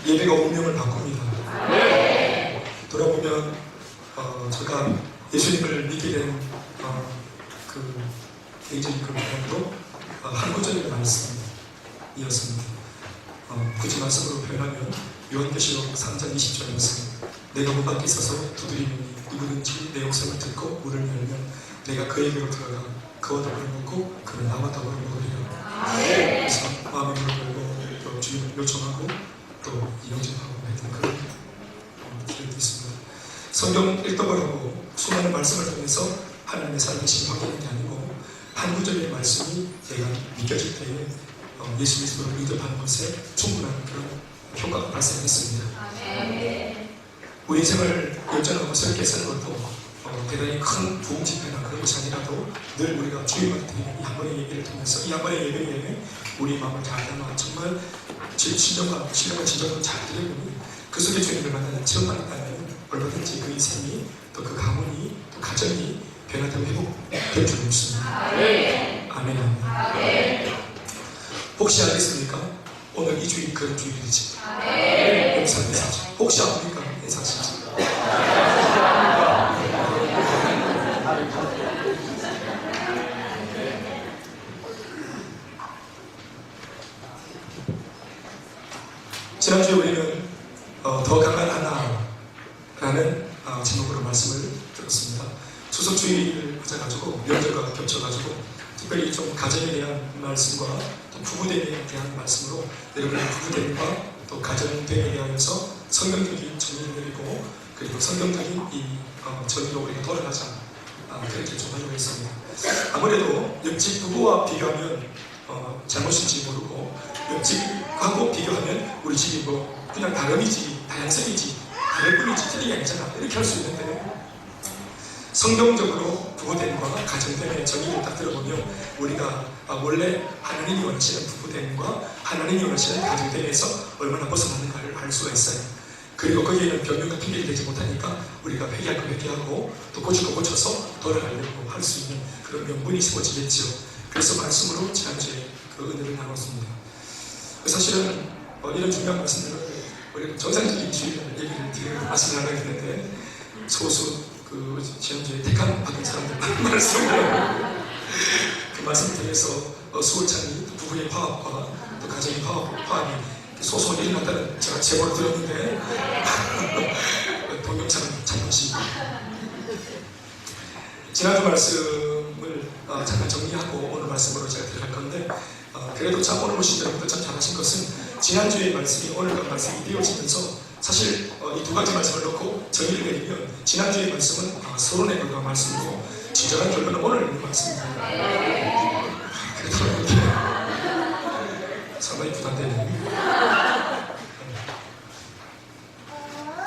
예배가 운명을 바꿉니다. 돌아보면 제가 예수님을 믿게 된 그 개인적인 그 경험으로 한 구절의 말씀이었습니다. 굳이 말씀으로 표현하면 요한계시록 3장 20절 말씀, 내가 문 밖에 있어서 두드리니 누구든지 내 음성을 듣고 문을 열면 내가 그에게로 들어가 그와 더불어 먹고 그는 나와 더불어 먹으리라. 그래서 마음의 문을 열고 또 주님을 요청하고 또 영접하고 했던 그런 기록이 있습니다. 성경 읽도록 하고 수많은 말씀을 통해서 하나님의 살아계신 확인하는 게 아니고 한 구절의 말씀이 내가 믿겨질 때에 예수 그리스도를 믿음하는 것에 충분한 그런 효과가 발생했습니다. 우리 인생을 열정하고 새롭게 쓰는 것도 대단히 큰 부흥 집회나 그런 것이 아니라도 늘 우리가 주님한테 이 한 번의 예배를 통해서 이 한 번의 예배에 우리 마음을 잘 담아 정말 신령과 진정을 잘 드려보니 그 속에 주님을 만나는 체험하겠다면 얼마든지 그 인생이 또 그 가문이 또 가정이 변화되고 회복될 줄 믿습니다. 아멘. 혹시 알겠습니까? 오늘 이 주일 그런 주일이지. 인사하시죠. 혹시 압니까? 인사하시죠. 지난주에 우리는 더 강한 하나라는 제목으로 말씀을 들었습니다. 추석주의를 맞아가지고 명절과 겹쳐가지고 특별히 좀 가정에 대한 말씀과 또 부부됨에 대한 말씀으로 여러분의 부부됨과 또 가정됨에 대하여서 성경적인 정의를 내리고 그리고 성경적인 이 정의로 우리가 돌아가자 그렇게 좀 하려고 했습니다. 아무래도 옆집 부부와 비교하면 잘못인지 모르고 옆집하고 비교하면 우리 집이 뭐 그냥 다름이지 다양성이지 다를 뿐이지 틀린 게 아니잖아 이렇게 할 수 있는데 성경적으로 부부됨과 가정됨의 정의를 딱 들어보면 우리가 원래 하나님이 원하시는 부부됨과 하나님이 원하시는 가정됨에서 얼마나 벗어나는가를 알 수가 있어요. 그리고 거기에는 변명과 핑계가 되지 못하니까 우리가 회개할 거 회개하고 또 고칠 거 고쳐서 돌아가려고 할 수 있는 그런 명분이 세워지겠죠. 그래서 말씀으로 지난주에 그 은혜를 나눴습니다. 사실은 이런 중요한 말씀들을 우리가 정상적인 주의를 얘기를 드리는 말씀을 하려고 했는데 소수 그 지난주에 택한 받은 사람들 말씀을 그 말씀을 통해서 수월찬이 부부의 화합과 또 가정의 화합이 소소하게 일어났다는 제가 제보를 들었는데 동영상은 참으시고 지난주 말씀을 잠깐 정리하고 오늘 말씀으로 제가 들어갈 건데 그래도 참 오늘 오신 여러분들 참 잘하신 것은 지난주의 말씀이 오늘 말씀이 이어지면서 사실 이 두 가지 말씀을 놓고 정의를 내리면 지난주의 말씀은 서론에 불과한 말씀이고 진정한 결론은 오늘 있는 말씀입니다. 그래도 이렇게 상당히 부담되네요.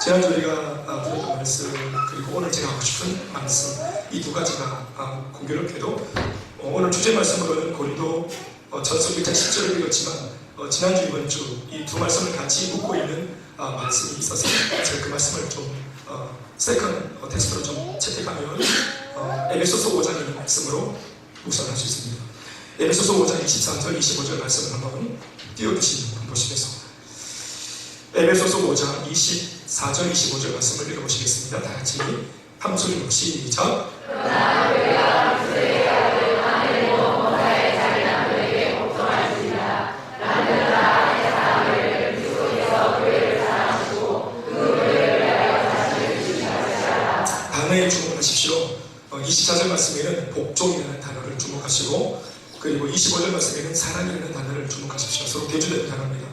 지난주 우리가 들었던 말씀 그리고 오늘 제가 하고 싶은 말씀 이 두 가지가 공교롭게도 오늘 주제 말씀으로는 고린도 전서 1장 10절을 읽었지만 지난주 이번 주 이 두 말씀을 같이 묶고 있는 말씀이 있어서 제가 그 말씀을 좀 세컨 텍스트로 좀 채택하면 에베소서 5장의 말씀으로 묵상할 수 있습니다. 에베소서 5장 23절 25절 말씀을 한번 띄워주시면 보시겠소. 에베소서 5장 24절 25절 말씀을 읽어보시겠습니다. 다 같이 한 목소리로 시작. 단어에 주목하십시오. 24절 말씀에는 복종이라는 단어를 주목하시고 그리고 25절 말씀에는 사랑이라는 단어를 주목하십시오. 서로 대조되는 단어입니다.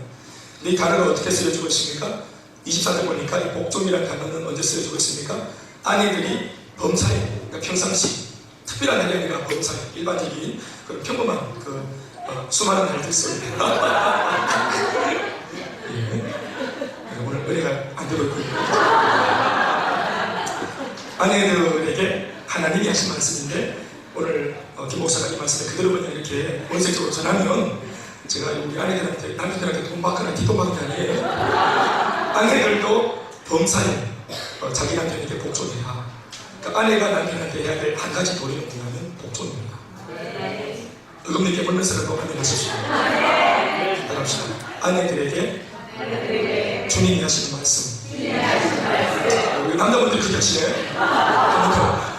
근데 이 단어가 어떻게 쓰여지고 있습니까? 24절 보니까 이 복종이라는 단어는 언제 쓰여지고 있습니까? 아내들이 범사에, 그러니까 평상시 특별한 날이 아니라 범사에 일반적인 그런 평범한 수많은 날들 속에 오늘 은혜가 안 되고 있군요. 아내들에게 하나님이 하신 말씀인데 오늘 김 목사가 이 말씀을 그대로 그냥 이렇게 원색적으로 전하면 제가 우리 아내들한테 남편들한테 돈 받거나 뒷돈 받는 게 아니에요. 아내들도 범사에 자기 남편에게 복종해야. 그러니까 아내가 남편한테 해야 될 한 가지 도리는 뭐냐면 복종입니다. 의금님께 물면서라도 하면 하십시오. 따라합시다. 아내들에게 주님이 하시는 말씀. 우리 남자분들이 그렇게 하시네.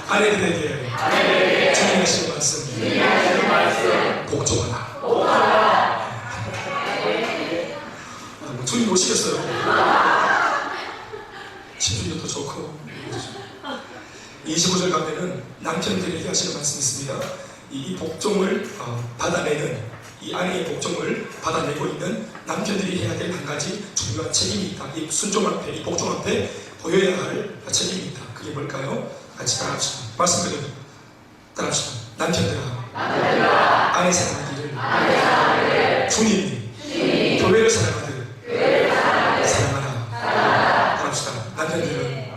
아내들에게 주님이 하시는 말씀. 복종하라. 주님 오시겠어요. 집중력도 좋고. 25절 가면은 남편들에게 하시는 말씀이 있습니다. 이 복종을 받아내는, 이 아내의 복종을 받아내고 있는 남편들이 해야 될 한 가지 중요한 책임이 있다. 이 순종 앞에, 이 복종 앞에 보여야 할 책임이 있다. 그게 뭘까요? 같이 따라합시다. 말씀 그대로 따라합시다. 남편들아, 아내 사랑하기를 주님이 교회를 사랑하듯 사랑하라. 따라합시다. 남편들은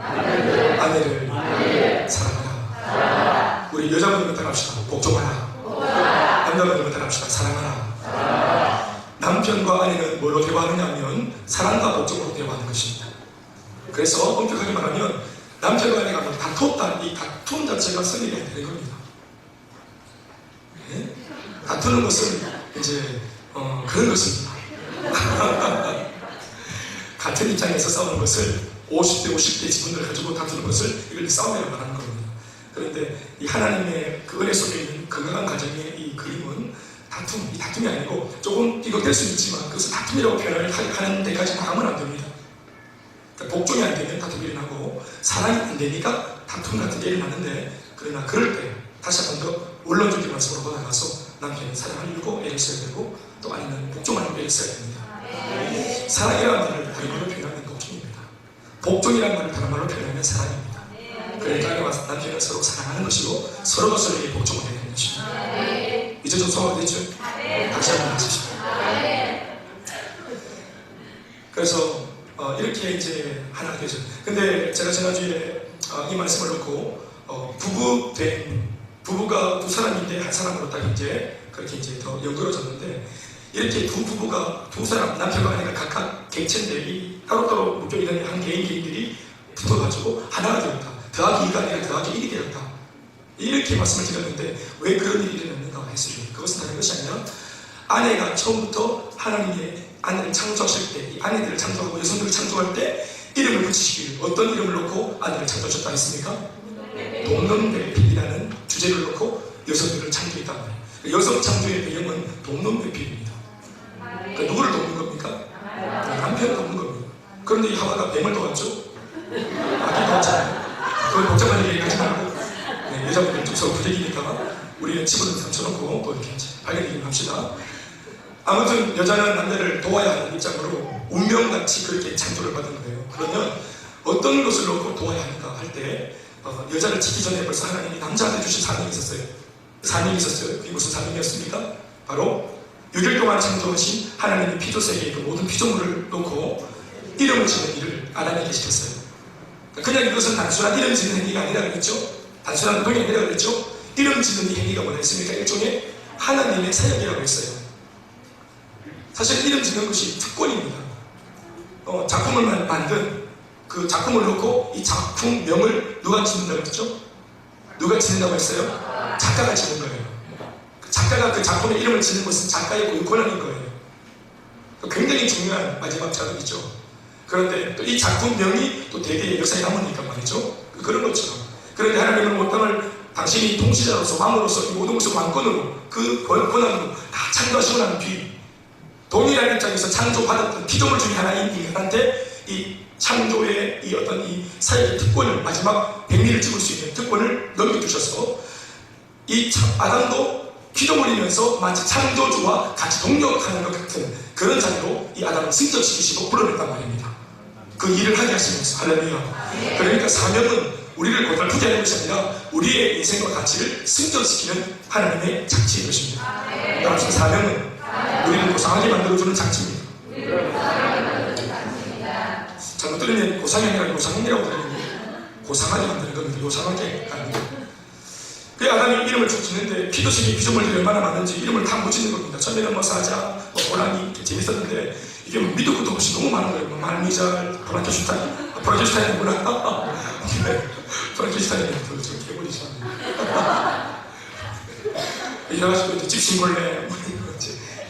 아내를 사랑하라. 우리 여자분들은 따라합시다. 복종하라. 남자분들은 따라합시다. 사랑하라. 남편과 아내는 뭘로 대화하느냐 하면 사랑과 복종으로 대화하는 것입니다. 그래서 엄격하게 말하면 남편과 아내가 다퉜다, 이 다툼 자체가 성립이 안 되는 겁니다. 네? 다투는 것은 이제 그런 것입니다. 같은 입장에서 싸우는 것을 50대 50대 지분을 가지고 다투는 것을 이걸 싸움이라고 말하는 겁니다. 그런데 이 하나님의 그 은혜 속에 있는 건강한 가정의 이 그림은 이 다툼이 아니고 조금 비교될 수 있지만 그것을 다툼이라고 표현을 하는 데까지 나가면 안 됩니다. 그러니까 복종이 안 되면 다툼이 일어나고 사랑이 안 되니까 다툼 같은 게 일어나는데, 그러나 그럴 때 다시 한 번 더 원론적인 말씀으로 돌아가서 남편은 사랑하려고 애를 써야 되고 또 아내는 복종하려고 애를 써야 됩니다. 사랑이라는 말을 다른 말로 표현하면 복종입니다. 복종이라는 말을 다른 말로 표현하면 사랑입니다. 그러니까 남편은 서로 사랑하는 것이고 서로가 서로에게 복종을 해야 되는 것입니다. 이제 좀 소화가 됐죠? 다시 한번 하십시오. 그래서 이렇게 이제 하나가 되죠. 근데 제가 지난주에 이 말씀을 놓고 부부가 두 사람인데 한 사람으로 딱 이제 그렇게 이제 더 연결어졌는데, 이렇게 두 사람, 남편과 아내가 각각 객체인데 이 따로따로 묶여 있는 한 개인들이 붙어가지고 하나가 되었다. 더하기 2가 아니라 더하기 1이 되었다. 이렇게 말씀을 드렸는데 왜 그런 일이 일어났는가 했을 때 그것은 다른 것이 아니라 아내가 처음부터 하나님의 아내를 창조하실 때, 이 아내들을 창조하고 여성들을 창조할 때 이름을 붙이시기를 어떤 이름을 놓고 아내를 창조하셨다 했습니까? 돕는배필이라는 주제를 놓고 여성들을 창조했단 말이에요. 여성 창조의 배경은 돕는배필입니다. 그러니까 누구를 돕는 겁니까? 남편을 돕는 겁니다. 그런데 이 하와가 뱀을 도왔죠? 아기 도왔잖아요. 그걸 복잡한 얘기 하지 말고 여자분들 좀 서로 부대기니까 우리는 집어넣어 삼쳐놓고 또 이렇게 밝은 얘기를 합시다. 아무튼 여자는 남자를 도와야 하는 입장으로 운명같이 그렇게 창조를 받은 거예요. 그러면 어떤 것을 놓고 도와야 하는가 할 때 여자를 짓기 전에 벌써 하나님이 남자한테 주신 사명이 있었어요. 사명이 있었어요. 그게 무슨 사명이었습니까? 바로 6일 동안 창조하신 하나님의 피조세계의 그 모든 피조물을 놓고 이름을 짓는 일을 아담에게 시켰어요. 그냥 이것은 단순한 이름 짓는 행위가 아니라 그랬죠. 단순한 노동이 아니라 그랬죠. 이름 짓는 이 행위가 뭐라 했습니까? 일종의 하나님의 사역이라고 했어요. 사실 이름 짓는 것이 특권입니다. 작품을 만든 그 작품을 놓고 이 작품명을 누가 짓는다고 했죠? 누가 짓는다고 했어요? 작가가 짓는 거예요. 작가가 그 작품의 이름을 짓는 것은 작가의 고유 권한인 거예요. 굉장히 중요한 마지막 작업이죠. 그런데 또 이 작품명이 또 대대의 역사에 남으니까 말이죠. 그런 것처럼. 그런데 하나님은 온 땅을 당신이 통치자로서 왕으로서 이 모든 것을 왕권으로 그 권한으로 다 창조하시고 난 뒤 동일한 입장에서 창조받았던 피조물 중에 하나인 인간한테 이 창조의 이 어떤 이 사역의 특권을, 마지막 백미를 찍을 수 있는 특권을 넘겨주셔서 이 아담도 피조물이면서 마치 창조주와 같이 동력하는 것 같은 그런 자리로 이 아담을 승천시키시고 불러냈단 말입니다. 그 일을 하게 하시면서. 할렐루야. 그러니까 사명은 우리를 고달프게 하는 것이 아니라 우리의 인생과 가치를 승전시키는 하나님의 장치인 것입니다. 따라서 사명은 우리를 고상하게 만들어주는 장치입니다. 잘못 들으면 고상이 아니라 요상이라고 들리는데 고상하게 만드는 겁니다. 요상하게 하는 겁니다. 그 아담이 이름을 쭉 짓는데 피조식이 피조물들이 얼마나 많은지 이름을 다 못 짓는 겁니다. 처음에는 뭐 사자, 뭐 호랑이 이렇게 재밌었는데 이게 밑도 끝도 없이 너무 많은 거예요. 뭐 말미잘, 프랑켄슈타인이구나. 프랑켄슈타인이 좀 개구리죠. 이래가지고 이제 집신벌레,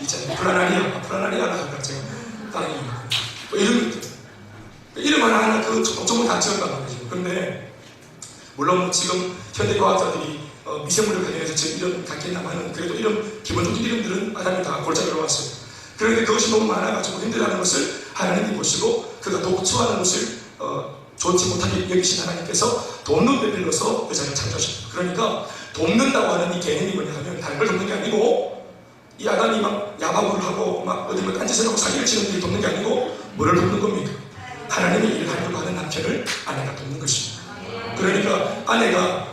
이제 플라나리아가 제가 다른 이름 뭐 이런 것들. 이름 하나하나 그 조금은 다 찍었단 말이죠. 그런데 물론 지금 현대 과학자들이 미생물을 관련해서 지금 이름 갖겠나마는 그래도 이름 기본적인 이름들은 아담이 다 골자 들어왔어요. 그런데 그것이 너무 많아가지고 힘들어하는 것을 하나님이 보시고 그가 독처하는 것을 좋지 못하게 여기신 하나님께서 돕는 데 빌려서 여자를 창조하셨다. 그러니까 돕는다고 하는 이 개념이 뭐냐 하면 다른 걸 돕는 게 아니고 이 아담이 막 야바구를 하고 막 어디 뭐 딴짓을 하고 사기를 치는 일을 돕는 게 아니고 뭐를 돕는 겁니까? 하나님이 일을 하려고 하는 남편을 아내가 돕는 것입니다. 그러니까 아내가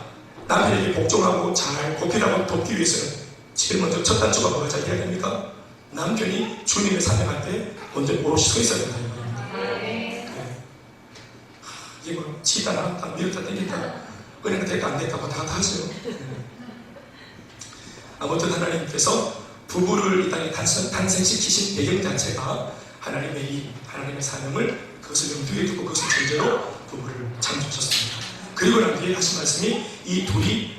남편에게 복종하고 잘 고필하고 돕기 위해서는 제일 먼저 첫 단추가 뭐가 잘 돼야 됩니까? 남편이 주님을 사랑할 때 먼저 오롯이 서 있어야 된다. 이게 뭐 치다 나갔다 밀었다 땡겼다 은혜가 될까 안 될까 다 하세요. 아무튼 하나님께서 부부를 이 땅에 탄생시키신 배경 자체가 하나님의 사명을 그것을 염두에 두고 그것을 전제로 부부를 창조하셨습니다. 그리고 난 뒤에 하신 말씀이 이 둘이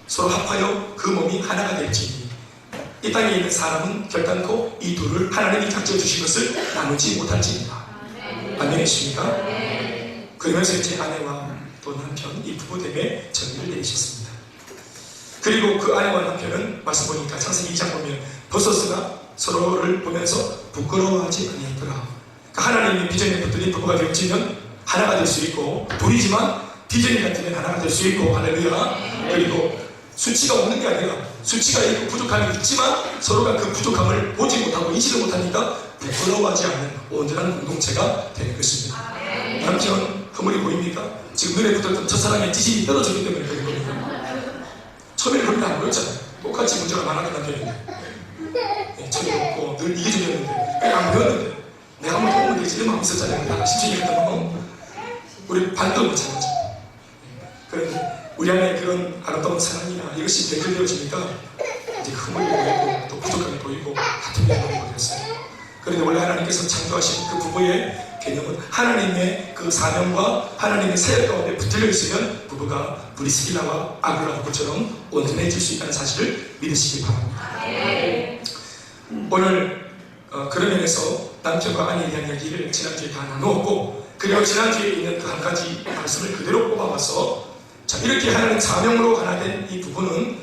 서로 합하여 그 몸이 하나가 될지니 이 땅에 있는 사람은 결단코 이 둘을 하나님이 작정해 주신 것을 나누지 못할지니라. 아멘이십니까? 그러면서 이제 아내와 또 남편 이 부부 때문에 정의를 내리셨습니다. 그리고 그 아내와 남편은 말씀 보니까 창세기 2장 보면 버섯가 서로를 보면서 부끄러워하지 아니하더라. 그러니까 하나님이 비전에 붙들린 부부가 되어지면 하나가 될 수 있고 둘이지만 비전이 같으면 하나가 될 수 있고 할렐루야. 그리고 수치가 없는 게 아니라 수치가 있고 부족함이 있지만 서로가 그 부족함을 보지 못하고 인식을 못하니까 부끄러워하지 않는 온전한 공동체가 되는 것입니다. 남편 허물이 보입니까? 지금 눈에 붙었던 첫사랑의 지식이 떨어졌기 때문에 그런 겁니다. 처음에는 그렇게 안 보였잖아요. 똑같이 문제가 많았던 남편인데 철이 없고 늘 이기적이었는데 그냥 안 보였는데 내가 한번 도움을 되지 이런 마음이 있었잖아요. 나 심중에 했던 마음 우리 반도 마찬가지. 그런데 우리 안에 그런 아름다운 사랑이나 이것이 대결되어지니까 이제 허물이 보이고 또 부족함이 보이고 같은 면이 보였어요. 그런데 원래 하나님께서 창조하신 그 부부의 개념은 하나님의 그 사명과 하나님의 사역 가운데 붙들려 있으면 부부가 브리스길라와 아굴라처럼 온전해질 수 있다는 사실을 믿으시기 바랍니다. 오늘 그런 면에서 남편과 아내에 대한 이야기를 지난주에 다 나누었고 그리고 지난주에 있는 그 한 가지 말씀을 그대로 뽑아와서 자 이렇게 하나님 사명으로 하나 된 이 부부는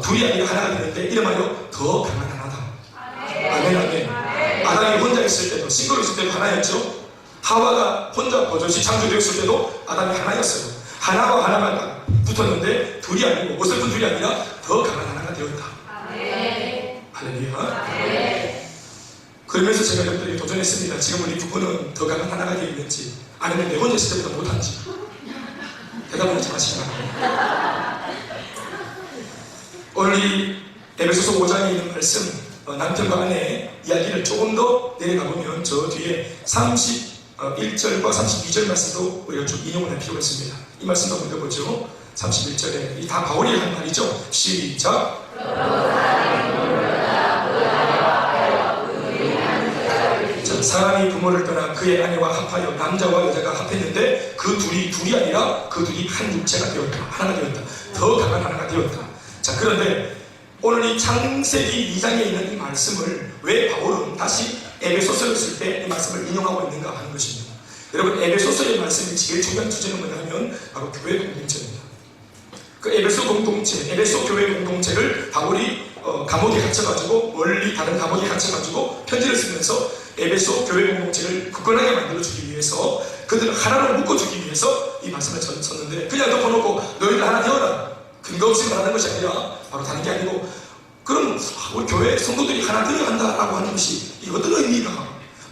둘이 아니라 하나가 되는데 이름하여 더 강한 하나다. 아멘 아멘. 아담이 혼자 있을 때도 싱글로 있을 때도 하나였죠. 하와가 혼자 버젓이 창조되었을 때도 아담이 하나였어요. 하나와 하나가 붙었는데 둘이 아니고 어설픈 둘이 아니라 더 강한 하나가 되었다. 할렐루야. 그러면서 제가 여러분들에게 도전했습니다. 지금 우리 부부는 더 강한 하나가 되어 있는지 아니면 내 혼자 있을 때보다 못한지 대답을 하지 마시기 바랍니다. 오늘 이 에베소서 5장에 있는 말씀 남편과 아내의 이야기를 조금 더 내려가보면 저 뒤에 31절과 32절 말씀도 우리가 좀 인용을 할 필요가 있습니다. 이 말씀도 한번 읽어보죠. 31절에 다 바울이 한 말이죠. 시작. 자, 사람이 부모를 떠나 그의 아내와 합하여 남자와 여자가 합했는데 그 둘이 아니라 그 둘이 한 육체가 되었다. 하나가 되었다. 더 강한 하나가 되었다. 자, 그런데 오늘 이 창세기 2장에 있는 이 말씀을 왜 바울은 다시 에베소서를 쓸 때 이 말씀을 인용하고 있는가 하는 것입니다. 여러분 에베소서의 말씀이 제일 중요한 주제는 뭐냐 하면 바로 교회 공동체입니다. 그 에베소 공동체, 에베소 교회 공동체를 바울이 감옥에 갇혀가지고 멀리 다른 감옥에 갇혀가지고 편지를 쓰면서 에베소 교회 공동체를 굳건하게 만들어주기 위해서 그들을 하나로 묶어주기 위해서 이 말씀을 썼는데 그냥 덮어놓고 너희들 하나 되어라 근거 없이 말하는 것이 아니라 바로 다른 게 아니고 그럼 우리 교회 성도들이 하나 되어간다라고 하는 것이 이게 어떤 의미가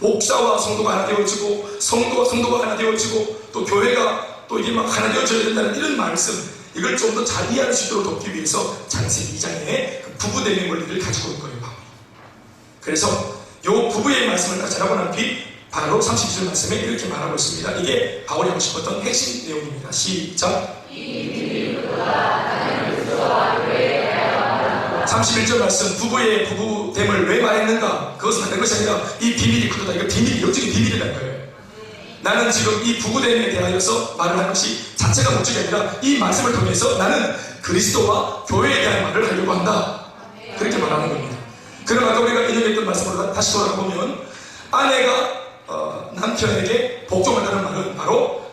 목사와 성도가 하나 되어지고 성도가 하나 되어지고 또 교회가 또 이게 막 하나 되어져야 된다는 이런 말씀 이걸 좀 더 잘 이해할 수 있도록 돕기 위해서 창세기 2장에 그 부부됨의 원리를 가지고 온 거예요. 그래서 이 부부의 말씀을 다 잘하고 난 뒤 바로 30절 말씀에 이렇게 말하고 있습니다. 이게 바울이 하고 싶었던 핵심 내용입니다. 시작. 31절 말씀 부부의 부부됨을 왜 말했는가? 그것은 다른 것이 아니라 이 비밀이 크다. 이거 비밀이 영적인 비밀이라는 거예요. 나는 지금 이 부부됨에 대하여서 말을 하는 것이 자체가 목적이 아니라 이 말씀을 통해서 나는 그리스도와 교회에 대한 말을 하려고 한다. 그렇게 말하는 겁니다. 그럼 아까 우리가 인용했던 말씀으로 다시 돌아보면 아내가 남편에게 복종한다는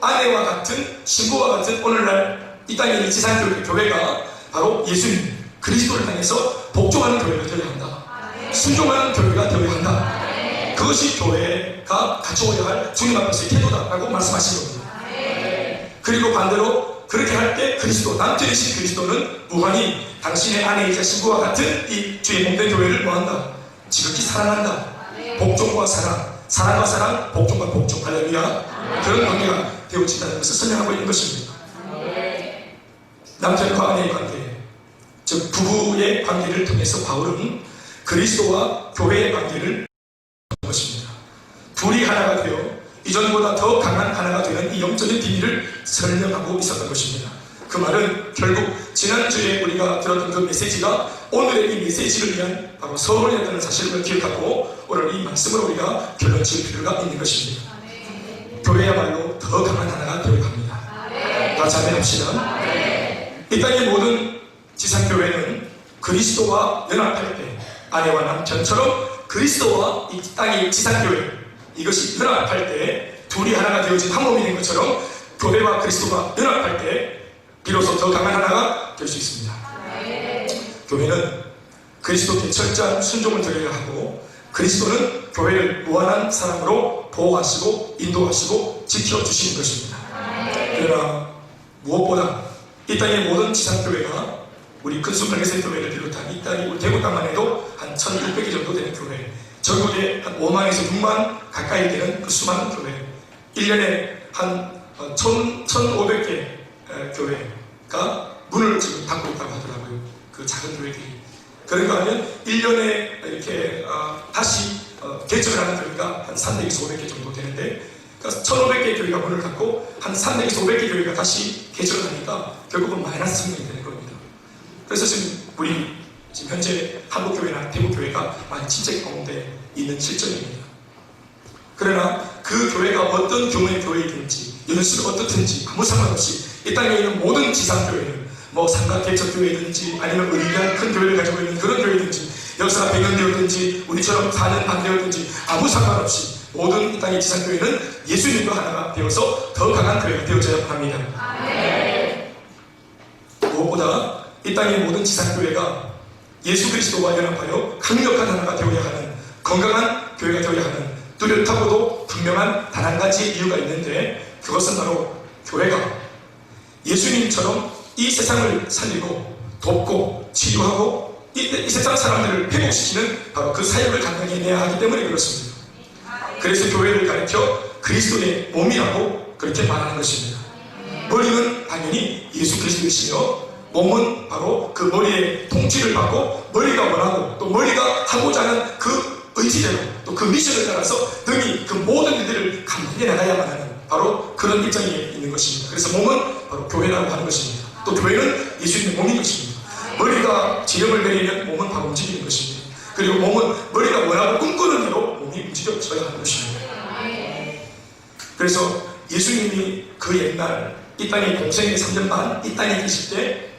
아내와 같은 신부와 같은 오늘날 이 땅에 있는 지상교회가 바로 예수님 그리스도를 향해서 복종하는 교회가 되어야 한다. 순종하는 교회가 되어야 한다. 그것이 교회가 갖추어야 할 주님 앞에서의 태도다라고 말씀하신 겁니다. 그리고 반대로 그렇게 할 때 그리스도, 남편이신 그리스도는 무한히 당신의 아내이자 신부와 같은 이 주의 몸된 교회를 뭐한다? 지극히 사랑한다. 복종과 사랑, 사랑과 사랑, 복종과 복종, 할렐루야. 그런 관계가 되어진다는 것을 설명하고 있는 것입니다. 남편과 아내의 관계, 즉 부부의 관계를 통해서 바울은 그리스도와 교회의 관계를 하는 것입니다. 둘이 하나가 되어 이전보다 더 강한 하나가 되는 이 영적인 비밀을 설명하고 있었던 것입니다. 그 말은 결국 지난주에 우리가 들었던 그 메시지가 오늘의 이 메시지를 위한 바로 서론이라는 사실을 기억하고 오늘 이 말씀을 우리가 결론 지을 필요가 있는 것입니다. 교회야말로 더 강한 하나가 되어야 합니다. 다 자매합시다. 이 땅의 모든 지상교회는 그리스도와 연합할 때 아내와 남편처럼 그리스도와 이 땅의 지상교회 이것이 연합할 때 둘이 하나가 되어진 한 몸이 된 것처럼 교회와 그리스도가 연합할 때 비로소 더 강한 하나가 될 수 있습니다. 교회는 그리스도께 철저한 순종을 드려야 하고 그리스도는 교회를 무한한 사랑으로 보호하시고 인도하시고 지켜주시는 것입니다. 그러나 무엇보다 이 땅의 모든 지상교회가 우리 큰순간에서의 교회를 비롯한 이 땅이 우리 대구 땅만 해도 한 1600개 정도 되는 교회, 전국에 한 5만에서 6만 가까이 되는 그 수많은 교회, 1년에 한 1500개 교회가 문을 지금 닫고 있다고 하더라고요. 그 작은 교회들이. 그런가 하면 1년에 이렇게 다시 개척을 하는 교회가 한 300에서 500개 정도 되는데, 그러니까 1500개 교회가 문을 닫고 한 300에서 500개 교회가 다시 개척을 하니까 결국은 마이너스 성능이 되는 겁니다. 그래서 지금 우리 지금 현재 한국교회나 대구교회가 많이 침체 가운데 있는 실정입니다. 그러나 그 교회가 어떤 규모의 교회이든지 연수가 어떻든지 아무 상관없이 이 땅에 있는 모든 지상교회는 뭐 삼각개척교회든지 아니면 의리한 큰 교회를 가지고 있는 그런 교회든지 역사가 배경되었든지 우리처럼 사는 반대였든지 아무 상관없이 모든 이 땅의 지상교회는 예수님과 하나가 되어서 더 강한 교회가 되어져야 합니다. 무엇보다 이 땅의 모든 지상교회가 예수 그리스도와 연합하여 강력한 하나가 되어야 하는 건강한 교회가 되어야 하는 뚜렷하고도 분명한 단 한 가지 이유가 있는데 그것은 바로 교회가 예수님처럼 이 세상을 살리고 돕고 치유하고 이 세상 사람들을 회복시키는 바로 그 사역을 감당해 내야 하기 때문에 그렇습니다. 그래서 교회를 가리켜 그리스도의 몸이라고 그렇게 말하는 것입니다. 머리는 당연히 예수 그리스도이시며 몸은 바로 그 머리의 통치를 받고 머리가 원하고 또 머리가 하고자 하는 그 의지대로 또 그 미션을 따라서 등이 그 모든 일들을 감당해 나가야만 하는 바로 그런 입장에 있는 것입니다. 그래서 몸은 바로 교회라고 하는 것입니다. 또 교회는 예수님의 몸인 것입니다. 머리가 지령을 내리면 몸은 바로 움직이는 것입니다. 그리고 몸은 머리가 원하고 꿈꾸는 대로 몸이 움직여져야 하는 것입니다. 그래서 예수님이 그 옛날 이 땅에 공생의 3년 반 이 땅에 계실 때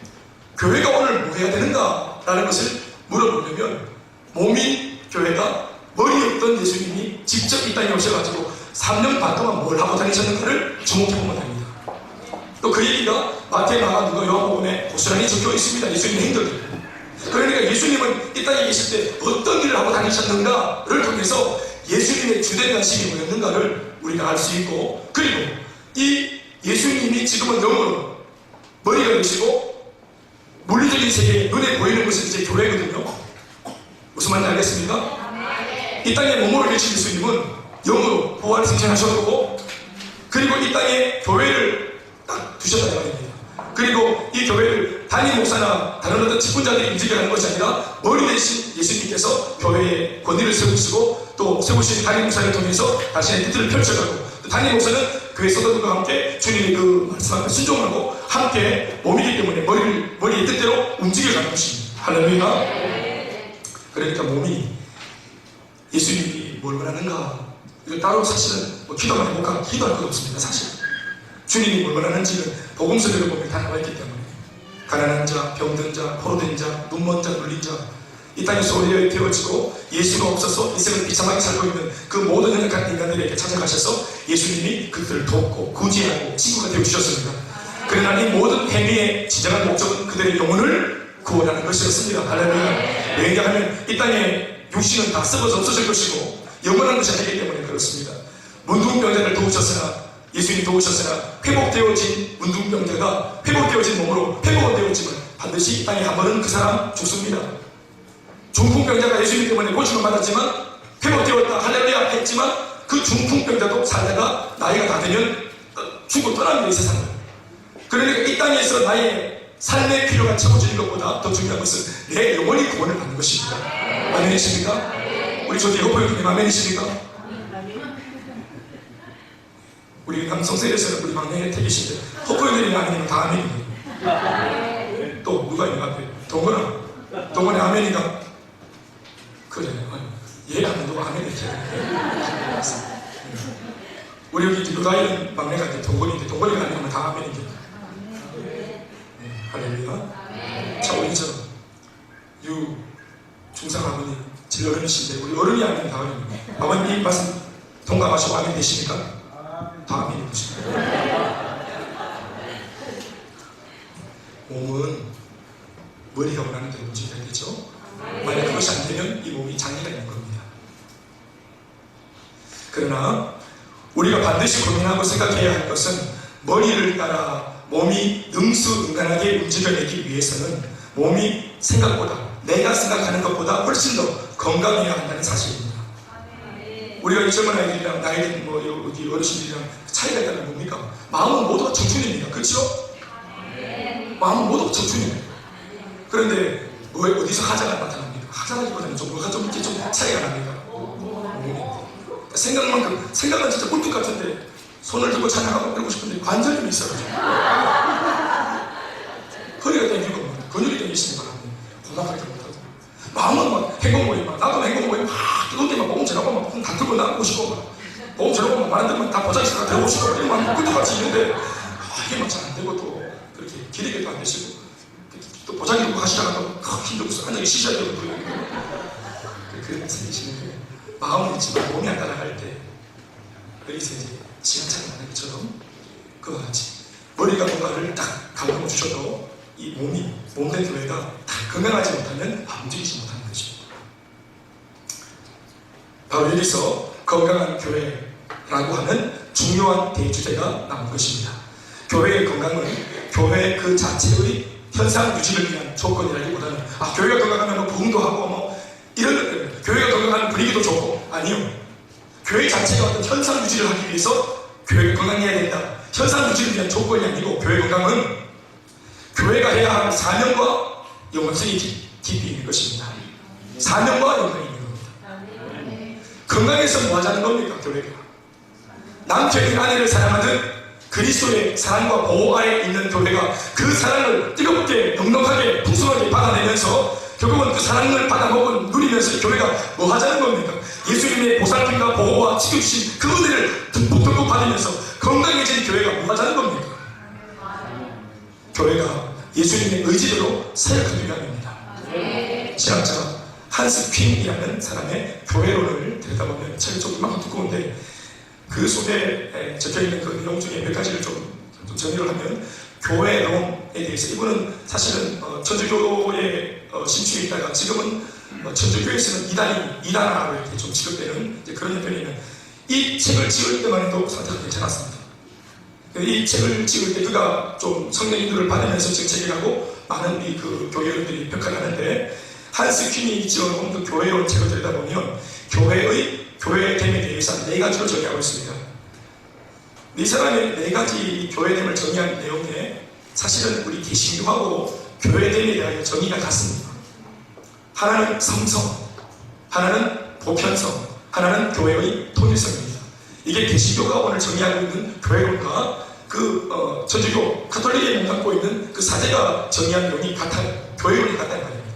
교회가 오늘 뭐 해야 되는가? 라는 것을 물어보려면 몸인 교회가 머리였던 예수님이 직접 이 땅에 오셔가지고 3년 반 동안 뭘 하고 다니셨는가를 주목해보면 됩니다. 또 그 얘기가 마태, 마가, 누가, 요한복음에 고스란히 적혀 있습니다. 예수님의 행동들. 그러니까 예수님은 이 땅에 계실 때 어떤 일을 하고 다니셨는가를 통해서 예수님의 주된 관심이 뭐였는가를 우리가 알 수 있고, 그리고 이 예수님이 지금은 영으로 머리가 되시고 물리적인 세계에 눈에 보이는 것은 이제 교회거든요. 무슨 말인지 알겠습니까? 이 땅에 몸으로 계신 예수님은 영으로 부활 생생하셨고, 그리고 이 땅에 교회를 딱 두셨다는 말입니다. 그리고 이 교회를 담임 목사나 다른 어떤 직분자들이 움직여가는 것이 아니라 머리 대신 예수님께서 교회의 권위를 세우시고 또 세우신 담임 목사를 통해서 당신의 뜻을 펼쳐가고, 또 담임 목사는 교회 성도들과 함께 주님의 그 말씀 앞에 순종하고 함께 몸이기 때문에 머리의 뜻대로 움직여가는 것입니다. 할렐루야. 그러니까 몸이 예수님이 뭘 원하는가, 이거 따로 사실은 뭐 기도만 해볼까? 기도할 것 없습니다. 사실 주님이 뭘 원하는지는 복음서대로 보면 다 나와 있기 때문에 가난한 자, 병든 자, 포로된 자, 눈먼 자, 눌린 자, 이 땅에 소외 되어지고 예수가 없어서 인생을 비참하게 살고 있는 그 모든 연약한 인간들에게 찾아가셔서 예수님이 그들을 돕고 구제하고 친구가 되어주셨습니다. 그러나 이 모든 행위의 진정한 목적은 그들의 영혼을 구원하는 것이었습니다. 할렐루야. 왜냐하면 이 땅에 육신은 다 썩어서 없어질 것이고 영원한 것이 아니기 때문에 그렇습니다. 문둥병자를 도우셨으나 예수님이 도우셨으나 회복되어진 문둥병자가 회복되어진 몸으로 회복되어지면 반드시 이 땅에 한 번은 그 사람 죽습니다. 중풍병자가 예수님 때문에 고침을 받았지만 회복되었다 할렐루야 했지만 그 중풍병자도 살다가 나이가 다 되면 죽고 떠납니다. 이 세상을. 그러니까 이 땅에서 나의 삶의 필요가 채워지는 것보다 더 중요한 것은 내 영혼이 구원을 받는 것입니다. 아멘이십니까? 우리 조지 허포유님 아멘이십니까? 우리 남성 세대에서는 우리 막내 택이신데 허포유님이 아니면 다 아멘이에요. 또 누가 있는 것 같아요? 동건아 아멘이가? 그래 얘 아멘도 아멘이 돼. 우리 여기 유다인 막내가 이제 동건인데 동건이가 아니면 다 아멘인데. 할렐루야. 자 우리 유 중상 아버님 제 어른이신데 우리 어른이 아니면 다 어른입니다. 아버님 이 말씀 동감하시고 아멘 되십니까? 다 아멘이 되십니까? 몸은 머리가 원하는 대로 움직여야 되죠. 만약 그것이 안 되면 이 몸이 장애가 있는 겁니다. 그러나 우리가 반드시 고민하고 생각해야 할 것은 머리를 따라 몸이 능수능란하게 움직여내기 위해서는 몸이 생각보다 내가 생각하는 것보다 훨씬 더 건강해야 한다는 사실입니다. 우리가 이 젊은 아이들이랑 나이든 뭐 여기 어르신들이랑 차이가 있다는 건 뭡니까? 마음은 모두가 청춘입니다. 그렇죠? 마음은 모두가 청춘입니다. 그런데 어디서 하자가 나타납니다. 하자라기보다는 좀 뭐가 좀 이렇게 좀 차이가 납니다. 생각은 진짜 꿀뚝 같은데 손을 들고 찬양하고 그러고 싶은데 관절염이 있어가지고 허리가 땡기고 근육이 땡기시는 바람에 고막하게 못하고 마음은 막 행복모임 나도 행복모임 막 뜨겁게 막 보험처럼 막 다 들고 나가고 싶고 막 보험처럼 막 많은 데만 다 보자기처럼 되고 싶고 이런 막 꿀뚝같이 있는데 이게 막 잘 안 되고 또 그렇게 기대기도 안 되시고 또 보자기 들고 가시다가 또 힘들고 한장에 쉬셔야 되고 그런 생기시는데 마음은 있지만 몸이 안 따라갈 때 여기서 이제 지하철을 만든 것처럼 그와 같이 머리가 뭔가를 딱 감동을 주셔도 이 몸의 교회가 딱 건강하지 못하면 움직이지 못하는 것입니다. 바로 여기서 건강한 교회라고 하는 중요한 대주제가 나온 것입니다. 교회의 건강은 교회 그 자체의 현상 유지를 위한 조건이라기보다는 교회가 건강하면 뭐 부흥도 하고 뭐 이런 것들 교회가 건강한 분위기도 좋고 아니요. 교회 자체가 어떤 현상 유지를 하기 위해서 교회가 건강해야 된다. 현상 유지를 위한 조건이 아니고 교회 건강은 교회가 해야 할 사명과 영원성이 깊이 있는 것입니다. 사명과 영원성이 있는 겁니다. 건강해서 뭐 하자는 겁니까? 교회가 남편이 아내를 사랑하듯 그리스도의 사랑과 보호 아래 있는 교회가 그 사랑을 뜨겁게 넉넉하게 풍성하게 받아내면서 결국은 그 사랑을 받아먹은 누리면서 교회가 뭐 하자는 겁니까? 예수님의 보살핌과 보호와 지켜주신 그 은혜를 듬뿍듬뿍 받으면서 건강해진 교회가 뭐 하자는 겁니까? 교회가 예수님의 의지대로 사역하기 위함입니다. 신학자 한스 퀸이라는 사람의 교회론을 들여다보면 책이 좀 이만큼 두꺼운데 그 속에 적혀있는 그 내용 중에 몇 가지를 좀 정리를 하면 교회론에 대해서 이분은 사실은 천주교에 신취해 있다가 지금은 천주교에서는 이단화로 이렇게 좀 지급되는 그런 형편이면 이 책을 찍을 때만 해도 상태가 괜찮았습니다. 이 책을 찍을 때 그가 좀 성령 인도를 받으면서 지금 책이라고 많은 우리 그 교회원들이 평가를 하는데 한스 퀸이 지어놓은 그 교회론 책을 들여다보면 교회됨에 대해서 4가지로 정의하고 있습니다. 이 사람의 4가지 교회됨을 정의한 내용에 사실은 우리 개신교하고 교회됨에 대한 정의가 같습니다. 하나는 성성, 하나는 보편성, 하나는 교회의 통일성입니다. 이게 개신교가 오늘 정의하고 있는 교회론과 그 천주교 카톨릭에 몸담고 있는 그 사제가 정의한 내용이 같아요. 교회론이 같다는 말입니다.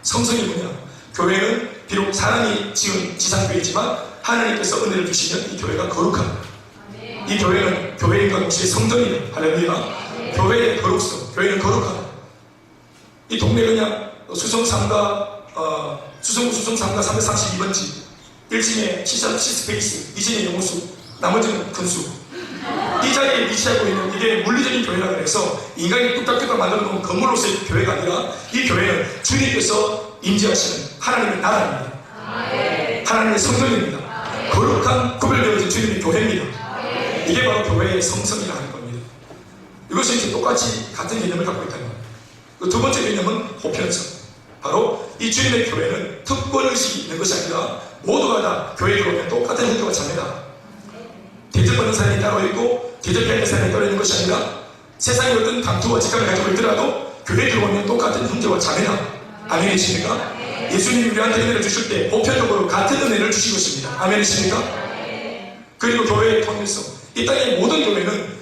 성성이 뭐냐? 교회는 비록 사람이 지은 지상교회지만 하나님께서 은혜를 주시면 이 교회가 거룩합니다. 이 교회는 교회인과 동시에 성전이에요. 할렐루야. 교회의 거룩성, 교회는 거룩하다. 이 동네 그냥 수성상가 수성구 수성 3가 332번지 1층에 시스페이스 2층에 영호수 나머지는 근수 이 자리에 위치하고 있는 이게 물리적인 교회라 그래서 인간이 뚝딱뚝딱 만들어 놓은 건물로서의 교회가 아니라 이 교회는 주님께서 임재하시는 하나님의 나라입니다. 하나님의 성전입니다. 거룩한 구별되어진 주님의 교회입니다. 이게 바로 교회의 성성이라 하는 겁니다. 이것이 이제 똑같이 같은 개념을 갖고 있다는 거예요. 그 두 번째 개념은 보편성. 바로 이 주님의 교회는 특권의식이 있는 것이 아니라 모두가 다 교회에 들어오면 똑같은 형제와 자매다. 대접받는 사람이 따로 있고 대접해야 하는 사람이 따로 있는 것이 아니라 세상의 어떤 감투와 직감을 가지고 있더라도 교회에 들어오면 똑같은 형제와 자매다. 아멘이십니까? 예수님이 우리한테 은혜를 주실 때 보편적으로 같은 은혜를 주신 것입니다. 아멘이십니까? 그리고 교회의 통일성. 이 땅의 모든 교회는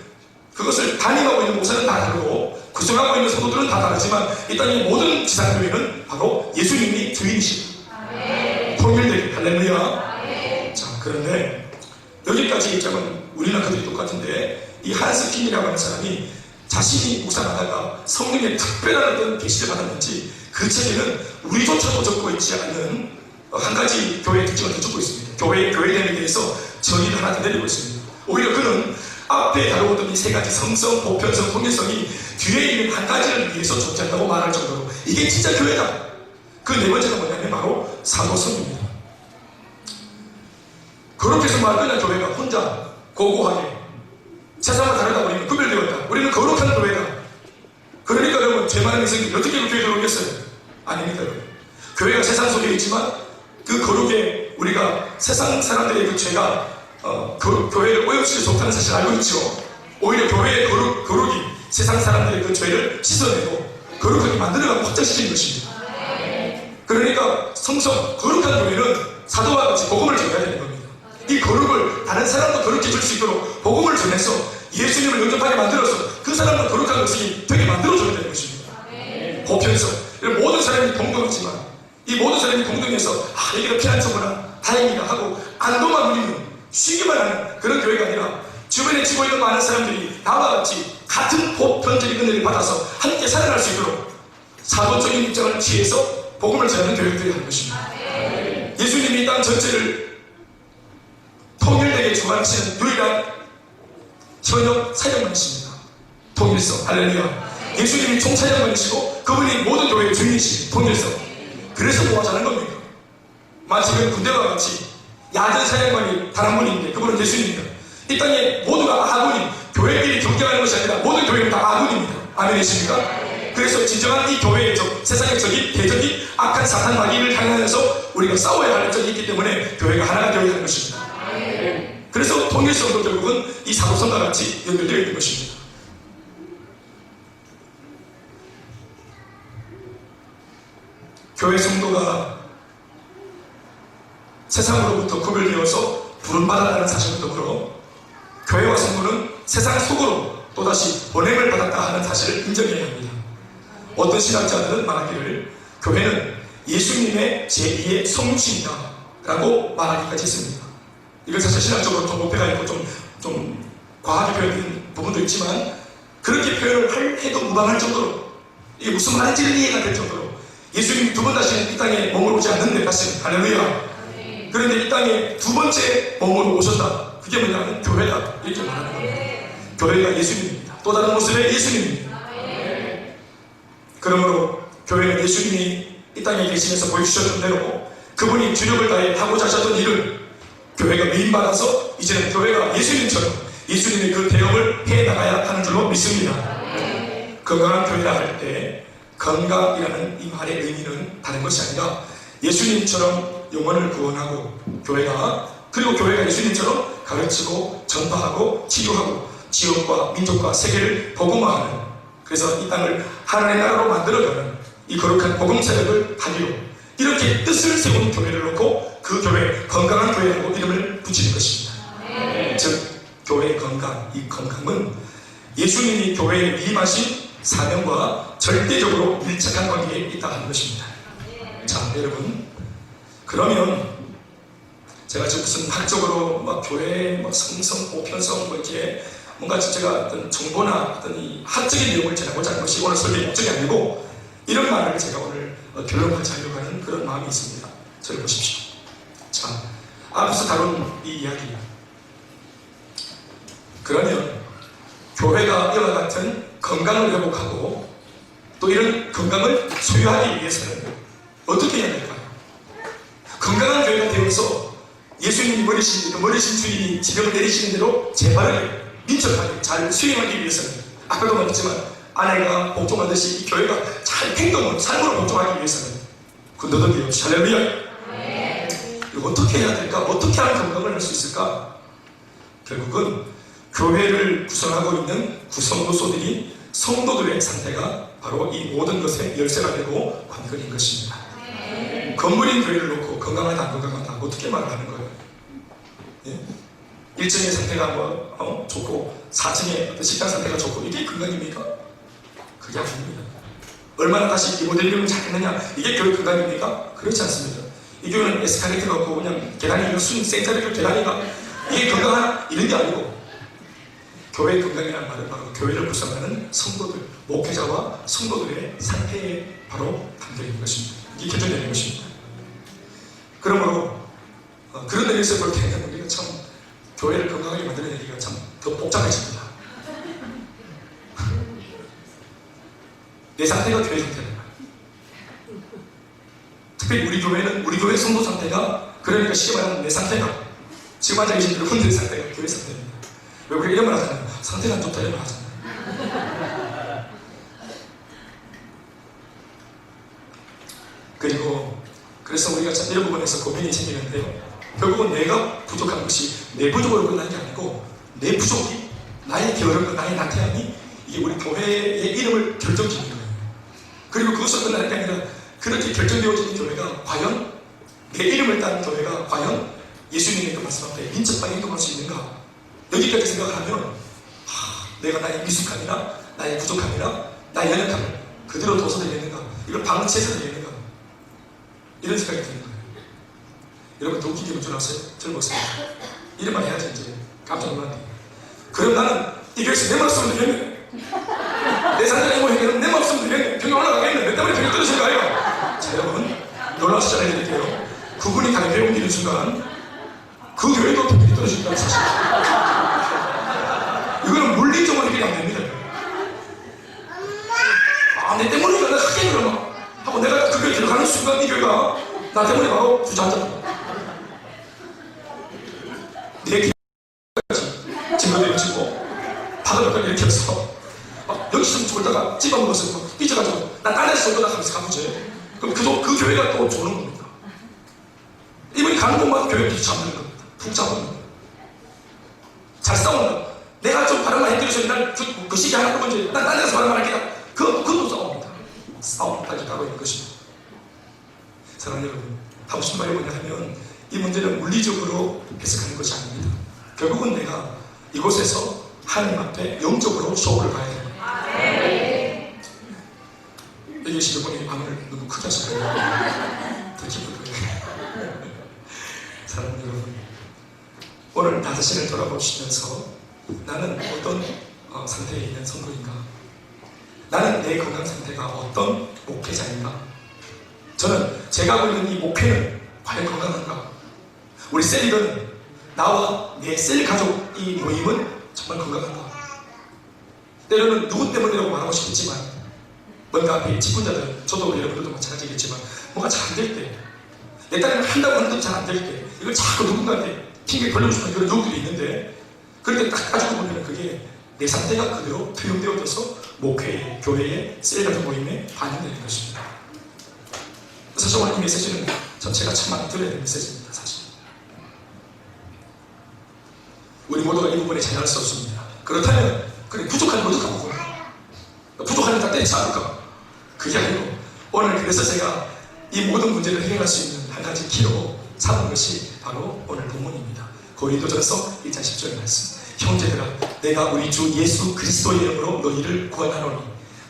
그것을 담임하고 있는 목사는 다 다르고 구성하고 있는 성도들은 다 다르지만 이 땅의 모든 지상교회는 바로 예수님이 주인이십니다. 통일되게 할렐루야. 자, 그런데 여기까지 얘기하면 우리나 그들이 똑같은데 이 한스 킴이라고 하는 사람이 자신이 묵상하다가 성령의 특별한 어떤 계시를 받았는지 그 책에는 우리조차도 적고 있지 않는 한 가지 교회의 특징을 더 적고 있습니다. 교회됨에 대해서 정의를 하나 더 내리고 있습니다. 오히려 그는 앞에 다루었던 이 세 가지 성성, 보편성, 통일성이 뒤에 있는 한 가지를 위해서 존재한다고 말할 정도로 이게 진짜 교회다. 그 네 번째가 뭐냐면 바로 사도성입니다. 그렇게 해서 말하는 교회가 혼자 고고하게 세상과 다르다 우리는 구별되었다. 우리는 거룩한 교회다. 그러니까 여러분 죄 많은 인생이 어떻게 그 교회에 들어오겠어요? 아닙니다. 교회가 세상 속에 있지만 그 거룩에 우리가 세상 사람들의 그 죄가 교회를 오염시킬 수 없다는 사실을 알고 있죠. 오히려 교회의 거룩이 세상 사람들의 그 죄를 씻어내고 거룩하게 만들어가고 확장시키는 것입니다. 그러니까 성성, 거룩한 교회는 사도와 같이 복음을 전해야 되는 겁니다. 이 거룩을 다른 사람도 거룩해 줄 수 있도록 복음을 전해서 예수님을 영접하게 만들어서 그 사람도 거룩한 것이 되게 만들어줘야 되는 것입니다. 보편성. 모든 사람이 동등하지만 이 모든 사람이 동등해서 여기가 피난처구나 다행이다 하고 안도만 누리는 쉬기만 하는 그런 교회가 아니라 주변에 지고 있는 많은 사람들이 나와 같이 같은 보편적인 은혜를 받아서 함께 살아갈 수 있도록 사도적인 입장을 취해서 복음을 전하는 교회들이 하는 것입니다. 예수님이 이 땅 전체를 통일되게 주관하시는 유일한 현역 사역만이십니다. 통일성. 할렐루야. 예수님이 총사역만이시고 그분이 모든 교회의 주인이십니다. 통일성. 그래서 모아자는 겁니다. 마치 그 군대와 같이 야전 사역만이 단 한 분인데 그분은 예수님입니다. 이 땅에 모두가 아군인 교회끼리 경쟁하는 것이 아니라 모든 교회는 다 아군입니다. 아멘이십니까? 그래서 진정한 이 교회의 적, 세상의 적인 대적인 악한 사탄 마귀를 향하여서 우리가 싸워야 할 적이 있기 때문에 교회가 하나가 되어야 하는 것입니다. 그래서 통일성도 결국은 이 사도성과 같이 연결되어 있는 것입니다. 교회 성도가 세상으로부터 구별되어서 부름받았다는 사실과 더불어 교회와 성도는 세상 속으로 또다시 보냄을 받았다 하는 사실을 인정해야 합니다. 어떤 신학자들은 말하기를 교회는 예수님의 제2의 성육신이다 라고 말하기까지 했습니다. 이건 사실 신학적으로 좀 오해가 있고 좀 과하게 표현된 부분도 있지만 그렇게 표현을 해도 무방할 정도로 이게 무슨 말인지는 이해가 될 정도로 예수님이 두 번 다시는 이 땅에 몸을 오지 않는데 다시 할렐루야. 그런데 이 땅에 두 번째 몸으로 오셨다. 그게 뭐냐면 교회다 이렇게 말하는 겁니다. 교회가 예수님입니다. 또 다른 모습의 예수님입니다. 그러므로 교회는 예수님이 이 땅에 계시면서 보여주셨던 대로 그분이 주력을 다해 하고자 하셨던 일을 교회가 위임받아서 이제는 교회가 예수님처럼 예수님의 그 대업을 해나가야 하는 줄로 믿습니다. 건강한 교회라 할 때 건강이라는 이 말의 의미는 다른 것이 아니라 예수님처럼 영혼을 구원하고 그리고 교회가 예수님처럼 가르치고 전파하고 치유하고 지역과 민족과 세계를 복음화하는 그래서 이 땅을 하나님의 나라로 만들어가는 이 거룩한 복음 사역을 하기로 이렇게 뜻을 세운 교회를 놓고 그 교회 건강한 교회라고 이름을 붙이는 것입니다. 즉 교회의 건강, 이 건강은 예수님이 교회에 위임하신 사명과 절대적으로 밀착한 관계에 있다 하는 것입니다. 자, 여러분, 그러면 제가 지금 무슨 학적으로 막 교회 성성, 보편성 이렇게 뭔가 제가 어떤 정보나 어떤 이 학적인 내용을 전하고자 하는 것이 오늘 설교의 목적이 아니고 이런 말을 제가 오늘 결론까지 하려고 하는 그런 마음이 있습니다. 저를 보십시오. 자, 앞서 다룬 이 이야기. 그러면 교회가 이와 같은 건강을 회복하고 또 이런 건강을 소유하기 위해서는 어떻게 해야 될까요? 건강한 교회가 되어서 예수님이 머리신 주인이 지병을 내리시는 대로 재발을 민첩하게 잘 수행하기 위해서는 아까도 말했지만 아내가 복종하듯이 이 교회가 잘 행동으로 삶으로 복종하기 위해서는 군더더기 없이 할렐루야. 이거 어떻게 해야 될까? 어떻게 하면 건강을 할 수 있을까? 결국은 교회를 구성하고 있는 구성도소들이 성도들의 상태가 바로 이 모든 것의 열쇠가 되고 관건인 것입니다. 건물인 교회를 놓고 건강하다 안 건강하다 어떻게 말하는 거예요? 예? 1층의 상태가 좋고 4층의 식당 상태가 좋고 이게 건강입니까? 그게 아닙니다. 얼마나 다시 리모델링을 잘했느냐 이게 교회 건강입니까? 그렇지 않습니다. 이 교회는 에스카레이터가 없고 그냥 계단이 이런 생자리로 계단이가 이게 건강한 이런 게 아니고 교회의 건강이라는 말은 바로 교회를 구성하는 성도들, 목회자와 성도들의 상태에 바로 담겨있는 것입니다. 이게 결정되는 것입니다. 그러므로 그런 의미에서 볼 때 우리가 참 교회를 건강하게 만들어내기가 참 더 복잡해집니다. 내 상태가 교회 상태다. 특별히 우리 교회 성도 상태가 그러니까 쉽게 말하면 내 상태가 지금 앉아 계신 분들의 상태가 교회 상태입니다. 왜 우리가 이런 말 하잖아요. 상태가 안 좋다 이런 말 하잖아요. 그리고 그래서 우리가 참 이런 부분에서 고민이 생기는데요. 결국은 내가 부족한 것이 내 부족으로 끝나는 게 아니고 내 부족이 나의 게으름과 나의 나태함이 이게 우리 교회의 이름을 결정짓는 거예요. 그리고 그것으로 끝나는 게 아니라 그렇게 결정되어진 교회가 과연 내 이름을 따는 교회가 과연 예수님의 그 말씀 앞에 민첩하게 행동할 수 있는가 여기까지 생각을 하면 내가 나의 미숙함이나 나의 부족함이나 나의 연약함을 그대로 둬서 되겠는가 이걸 방치해서 되겠는가 이런 생각이 드는 거예요. 여러분 더 웃기게 줄 아세요? 젊었어요. 이런 말 해야지 이제 깜짝 놀랐네. 그럼 나는 이 교회에서 내 말씀을 드리겠네. 내 상대의 뭐 해결은 내 말씀을 드리겠네. 병이 올라가겠네. 내 때문에 병이 떨어질 거예요. 자 여러분 놀라서 전해드릴게요. 그분이 다른 교회 옮기는 순간 그 교회도 병이 떨어진다는 사실. 이거는 물리적으로 해결이 안 됩니다. 내 때문에 내가 크게 그러나 하고 내가 그 교회 들어가는 순간 이 교회가 나 때문에 막 주저앉았다. 내 기까지 증거대를 치고 바닥을 이렇게 해서 여기서 졸다가 찝어먹어서 삐져가지고 난 딴 데서 졸다가 하면서 가보지. 그럼 그 교회가 또 조는 겁니다. 이분이 가는 곳마다 교회가 푹 잡는 겁니다. 푹 잡는 겁니다. 잘 싸운다. 내가 좀 바른 말 해드려서 난 그 시기 하나 끄면 난 딴 데서 바른 말 할게요. 그것도 싸웁니다. 싸움까지 가고 있는 것입니다. 사랑하는 여러분, 하고 싶은 말이 뭐냐 하면 이 문제는 물리적으로 해석하는 것이 아닙니다. 결국은 내가 이곳에서 하나님 앞에 영적으로 쇼를 봐야 됩니다. 여기 계신 분이 마음을 너무 크게 하실 거예요. 더 기쁠 거예요. 사랑하는 여러분, 오늘 나 자신을 돌아보시면서 나는 어떤 상태에 있는 성도인가? 나는 내 건강 상태가 어떤 목회자인가? 저는 제가 하고 있는 이 목회는 과연 건강한가? 우리 셀리는 나와 내 셀 가족 이 모임은 정말 건강한가? 때로는 누구 때문이라고 말하고 싶겠지만 뭔가 앞에 직분자들, 저도 여러분들도 마찬가지겠지만 뭔가 잘 안 될 때, 내 딸은 한다고 하는데 잘 안 될 때 이걸 자꾸 누군가한테 핑계 돌리고 싶은 그런 경우들이 있는데 그럴 때 딱 가지고 보면 그게 내 상태가 그대로 투영되어져서 목회에, 교회에, 셀 가족 모임에 반영되는 것입니다. 사실 오늘 이 메시지는 전체가 참 많이 들어야 될 메시지입니다. 사실 우리 모두가 이 부분에 자유할 수 없습니다. 그렇다면 그래 부족한 어떡하고 부족하면 다 때리지 않을까? 그게 아니고 오늘 그래서 제가 이 모든 문제를 해결할 수 있는 한 가지 키로 삼은 것이 바로 오늘 본문입니다. 고린도전서 1장 10절의 말씀. 형제들아 내가 우리 주 예수 그리스도의 이름으로 너희를 구원하노니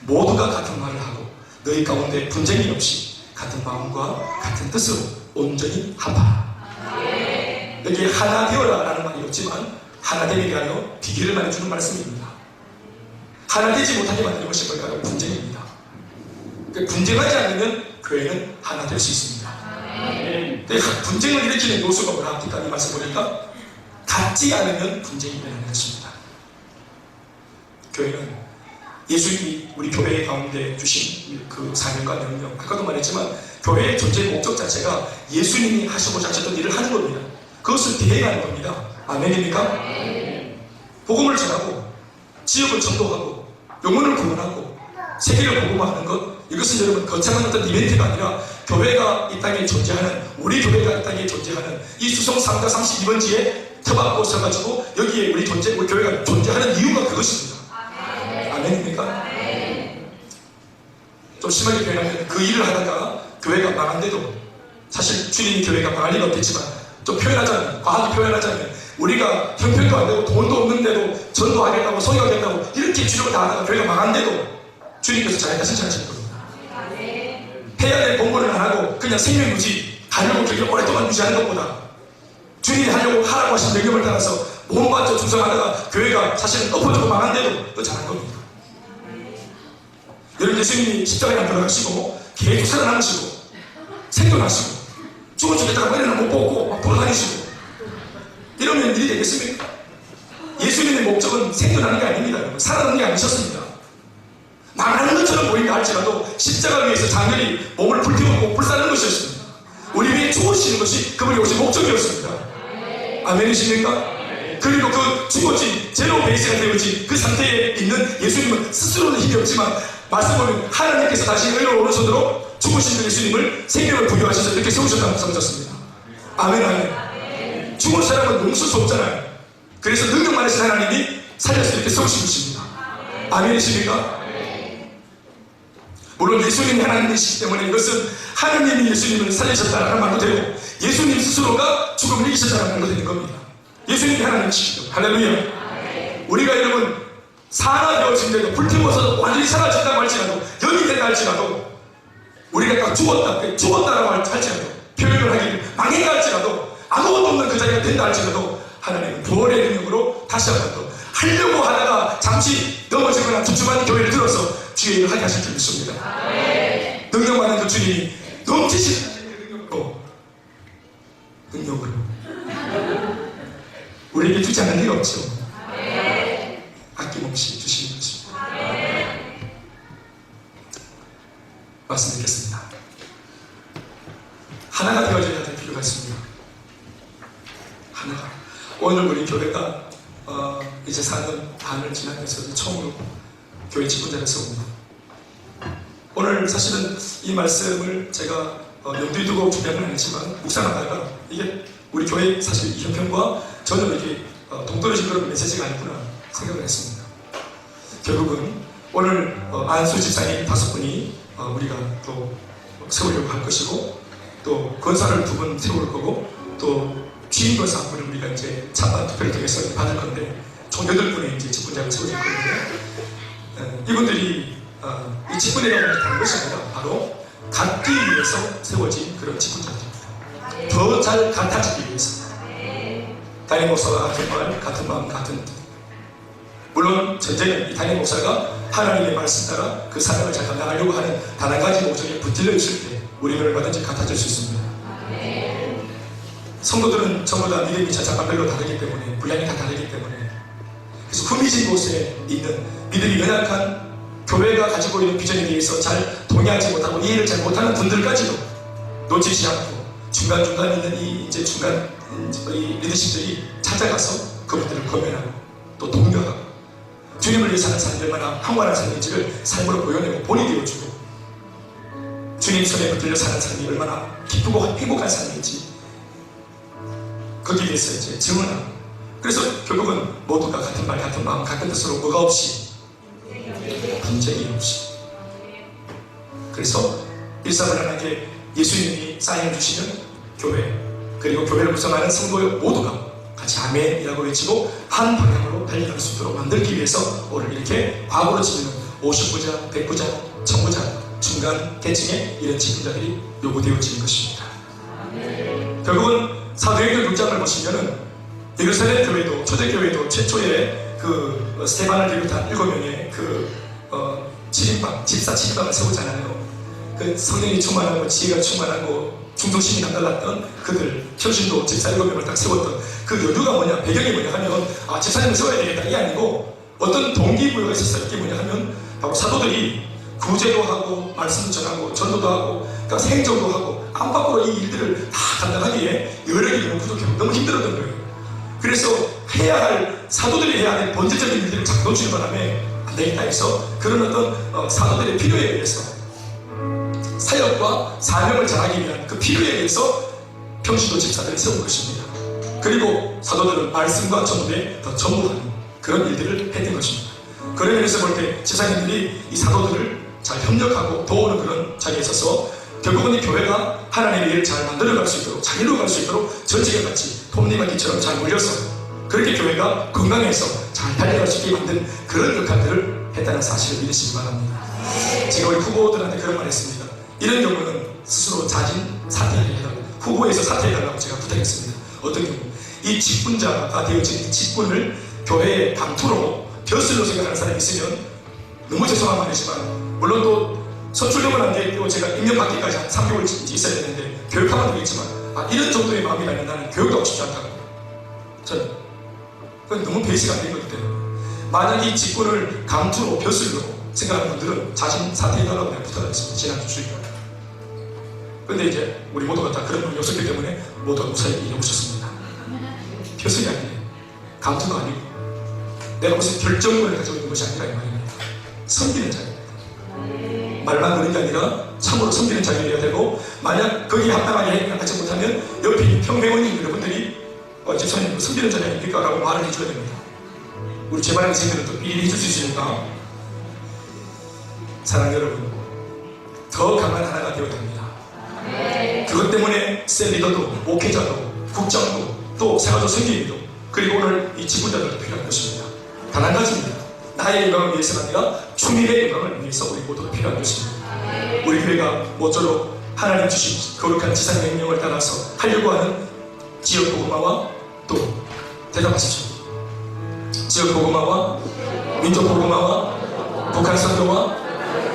모두가 같은 말을 하고 너희 가운데 분쟁이 없이 같은 마음과 같은 뜻으로 온전히 합하라. 여기 하나 되어라 라는 말이 없지만 하나 되는 게 아니라 비결을 말해주는 말씀입니다. 하나 되지 못하게 만드는 것이 뭘까요? 분쟁입니다. 분쟁하지 않으면 교회는 하나 될 수 있습니다. 근데 분쟁을 일으키는 요소가 뭐라 합니까? 이 말씀 보니까 같지 않으면 분쟁이 일어나는 것입니다. 교회는 예수님이 우리 교회 가운데 주신 그 사명과 명령, 아까도 말했지만 교회의 존재 목적 자체가 예수님이 하시고자 하셨던 일을 하는 겁니다. 그것을 대행하는 겁니다. 아멘입니까? 복음을 전하고 지역을 전도하고 영혼을 구원하고 세계를 복음화하는 것, 이것은 여러분 거창한 어떤 이벤트가 아니라 교회가 이 땅에 존재하는, 우리 교회가 이 땅에 존재하는 이 수성 3가 32번지에 터받고 서가지고 여기에 우리 교회가 존재하는 이유가 그것입니다. 아멘입니까? 좀 심하게 표현하면 그 일을 하다가 교회가 망한데도, 사실 주님이 교회가 망할 리는 없겠지만 좀 표현하자면, 과하게 표현하자면 우리가 형편도 안 되고 돈도 없는데도 전도하겠다고 소유하겠다고 이렇게 주력을 다 하다가 교회가 망한데도 주님께서 잘했다 칭찬하시는 겁니다. 해야 될 공부를 안 하고 그냥 생명 유지, 가려고 길을 오랫동안 유지하는 것보다 주님이 하려고 하라고 하신 명령을 따라서 몸 바쳐 충성하다가 교회가 사실은 엎어지고 망한데도 더 잘한 겁니다. 여러분, 예수님이 십자가에 안 들어가시고 계속 살아남으시고 생존하시고 죽었다가 머리는 못 뽑고 막 돌아다니시고 이러면 일이 되겠습니까? 예수님의 목적은 생존하는 게 아닙니다. 살아남는 게 아니셨습니다. 망하는 것처럼 보인다 할지라도 십자가 위에서 장렬히 몸을 불태우고 불사르는 것이었습니다. 우리 위에 죽으시는 것이 그분이 오신 목적이었습니다. 아멘이십니까? 그리고 그 죽어진 제로 베이스가 되어진 그 상태에 있는 예수님은 스스로는 힘이 없지만 말씀을 하나님께서 다시 의로운 오른손으로 죽으신 예수님을 생명을 부여하셔서 이렇게 세우셨다고 써졌습니다. 아멘, 아멘. 죽은 사람은 용서할 수 없잖아요. 그래서 능력 많으신 하나님이 살려서 이렇게 세우신 것입니다. 아멘이십니까? 물론 예수님이 하나님이시기 때문에 이것은 하나님이 예수님을 살리셨다는 말도 되고 예수님 스스로가 죽음을 이기셨다는 말도 되는 겁니다. 예수님이 하나님이시죠. 할렐루야. 우리가 여러분 살아되어진데도 불태워서 완전히 사라진다고 할지라도 영이 된다 할지라도 우리가 딱 죽었다라고 할지라도 표현을 하기를 망했다 할지라도 아무것도 없는 그 자리가 된다 할지라도 하나님은 부활의 능력으로 다시 한번 또 하려고 하다가 잠시 넘어지거나 주춤하는 교회를 들어서 주의 일을 하게 하실 줄 믿습니다. 능력 많은 그 주님이 넘치신 능력으로 우리에게 주지 않을 리가 없죠. 아낌없이 주시는 것입니다. 말씀드리겠습니다. 하나가 되어져야 될 필요가 있습니다. 하나가. 오늘 우리 교회가 이제 4년 반을 지나면서 처음으로 교회 직분자를 세웁니다. 오늘 사실은 이 말씀을 제가 염두에 두고 준비한 건 아니지만 묵상하다가 이게 우리 교회 사실 이 형편과 전혀 이렇게 동떨어진 그런 메시지가 아니구나 생각을 했습니다. 결국은 오늘 안수 집사님 5분이 우리가 또 세우려고 할 것이고 또 권사를 2분 세울 거고 또 취임 권사 1분을 우리가 이제 찬반 투표를 통해서 받을 건데 총 8분의 이제 직분자가 세워질 거거든요. 이분들이 이 직분이라고 다른 것이 아니라 바로 갖기 위해서 세워진 그런 직분자들입니다. 더 잘 같아지기 위해서. 담임 목사가 같은 말, 같은 마음, 같은 뜻. 물론 전제는 이 담임 목사가 하나님의 말씀 따라 그 사명을 잘 감당하려고 하는 단 한 가지 목적에 붙들려 있을 때 우리는 얼마든지 같아질 수 있습니다. 성도들은 전부 다 믿음이 자장가별로 다르기 때문에 분량이 다 다르기 때문에 그래서 후미진 곳에 있는 믿음이 연약한 교회가 가지고 있는 비전에 대해서 잘 동의하지 못하고 이해를 잘 못하는 분들까지도 놓치지 않고 중간중간 있는 이 이제 중간 이 리더십들이 찾아가서 그분들을 검열하고 또 동료하고 주님을 위해 사는 삶이 얼마나 황홀한 삶인지를 삶으로 보여내고 본이 되어주고 주님 손에 붙들려 사는 삶이 얼마나 기쁘고 행복한 삶인지 거기에 대해서 이제 증언하고 그래서 결국은 모두가 같은 말, 같은 마음, 같은 뜻으로 뭐가 없이 분쟁이 없이 그래서 일사불란하게 예수님이 사인해 주시는 교회 그리고 교회를 구성하는 성도 모두가 같이 아멘이라고 외치고 한 방향으로 달려갈 수 있도록 만들기 위해서 오늘 이렇게 과거로 치면 50부자, 100부자, 1000부자 중간 계층의 이런 직분자들이 요구되어지는 것입니다. 결국은 사도행전 6장을 보시면은 예루살렘 교회도 초대교회도 최초의 그 스테반을 비롯한 7명의 그 7인방, 집사 7인방을 세우잖아요. 그 성령이 충만하고 지혜가 충만하고 중동신이 남달랐던 그들 평신도 집사 7명을 딱 세웠던 그 연유가 뭐냐, 배경이 뭐냐 하면 집사님을 세워야 되겠다 이게 아니고 어떤 동기부여가 있었어요. 이게 뭐냐 하면 바로 사도들이 구제도 하고 말씀도 전하고 전도도 하고 그러니까 생정도 하고 안팎으로 이 일들을 다 감당하기에 여력이 너무 부족해요. 너무 힘들었던 거예요. 그래서 해야 할 사도들이 해야 할 본질적인 일들을 자꾸 놓치는 바람에 안 되겠다 해서 그런 어떤 사도들의 필요에 의해서 사역과 사명을 잘하기 위한 그 필요에 의해서 평신도 집사들을 세운 것입니다. 그리고 사도들은 말씀과 전도에 더 전무하는 그런 일들을 했던 것입니다. 그런 면에서 볼 때 집사님들이 이 사도들을 잘 협력하고 도우는 그런 자리에 있어서 결국은 이 교회가 하나님의 일을 잘 만들어갈 수 있도록 잘 이루어갈 수 있도록 전직에 같이 톱니와 기처럼 잘 몰려서 그렇게 교회가 건강해서 잘 달려갈 수 있게 만든 그런 역할들을 했다는 사실을 믿으시기 바랍니다. 제가 우리 후보들한테 그런 말 했습니다. 이런 경우는 스스로 자진 사퇴해달라고, 후보에서 사퇴해달라고 제가 부탁했습니다. 어떤 경우? 이 직분자가 되어진 이 직분을 교회의 감투로 벼슬로 생각하는 사람이 있으면 너무 죄송한 말이지만 물론 또 선출력은 안 되고 제가 임명받기까지 한 3개월 있어야 되는데 교육하면 되겠지만 이런 정도의 마음이라면 나는 교육도 하고 싶지 않다고. 저는 그건 너무 베이스가 안 된 거기 때문에 만약 이 직분을 감투로 벼슬로 생각하는 분들은 자신 사퇴해달라고 내가 부탁하겠습니다. 지난주 주일날. 근데 이제 우리 모두가 다 그런 분이 없었기 때문에 모두가 무사히 이루어졌습니다. 벼슬이 아니에요. 감투도 아니고 내가 무슨 결정권을 가지고 있는 것이 아니라 이 말입니다. 섬기는 자입니다. 말만 그런 게 아니라 참으로 섬기는 자리여야 되고 만약 거기에 합당하게 하지 못하면 옆에 있는 평회원님 여러분들이 집사님 섬기는 자리 아닙니까? 라고 말을 해줘야 됩니다. 우리 재발의 생들은 또 미리 해줄 수 있으니까 사랑 여러분 더 강한 하나가 되어야 됩니다. 그것 때문에 셀 리더도 목회자도 국장도 또 세가족 선교인도 그리고 오늘 이 직분자들도 필요한 것입니다. 단 한 가지입니다. 나의 영광을 위해서가 아니라 주님의 영광을 위해서 우리 모두가 필요한 것입니다. 우리 교회가 모쪼록 하나님 주신 거룩한 지상 명령을 따라서 하려고 하는 지역 복음화와 또 대답하십시오. 지역 복음화와 민족 복음화와 북한 선교와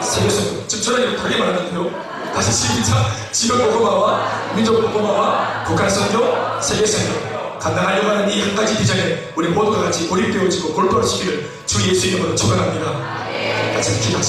세계 선교. 지금 저는 크게 말하는데요. 다시 시작. 지역 복음화와 민족 복음화와 북한 선교, 세계 선교. 감당하려고 하는 이 한 가지 비전에 우리 모두가 같이 몰입되어지고 골도할 수 있기를 주 예수 이름으로 축원합니다. 같이 기도하시겠습니다.